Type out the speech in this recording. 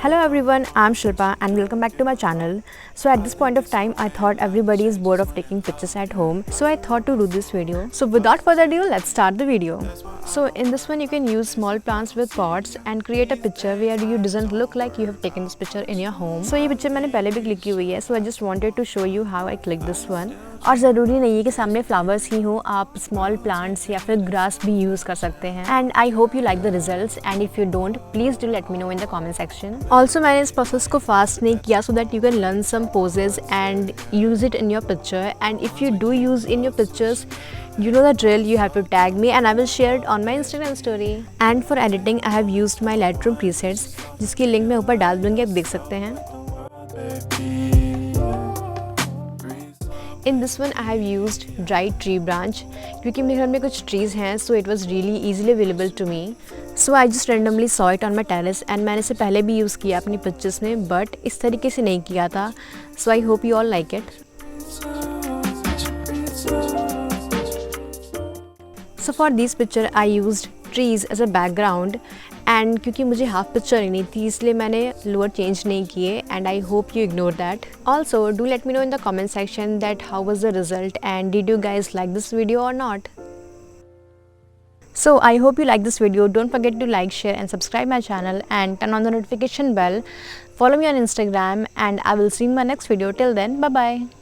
Hello everyone, I'm Shilpa and welcome back to my channel. So at this point of time, I thought everybody is bored of taking pictures at home. So I thought to do this video. So without further ado, let's start the video. So in this one, you can use small plants with pots and create a picture where you doesn't look like you have taken this picture in your home. So ये picture मैंने पहले भी click की हुई है. So I just wanted to show you how I clicked this one. और ज़रूरी नहीं है कि सामने फ्लावर्स ही हो, आप स्मॉल प्लांट्स या फिर ग्रास भी यूज़ कर सकते हैं. And I hope you like the results and if you don't please do let me know in the comment section. Also मैंने इस प्रोसेस को फास्ट नहीं किया so that you can learn some poses and use it in your picture. And if you do use in your pictures, you know the drill, you have to tag me and I will share it on my Instagram story. And for editing I have used my lightroom presets जिसकी link मैं ऊपर डाल दूँगी, आप देख सकते हैं. In this one I have used dried tree branch क्योंकि मेरे घर में कुछ trees हैं, so it was really easily available to me. So I just randomly saw it on my terrace and मैंने इसे पहले भी यूज़ किया अपनी पिक्चर्स में, but इस तरीके से नहीं किया था. So I hope you all like it. So for this picture I used trees as a background and क्योंकि मुझे हाफ पिक्चर लेनी थी इसलिए मैंने लोअर चेंज नहीं किए and I hope you ignore that. Also do let me know in the comment section that how was the result and did you guys like this video or not. So I hope you like this video. Don't forget to like, share and subscribe my channel and turn on the notification bell. Follow me on Instagram and I will see you in my next video. Till then, bye bye.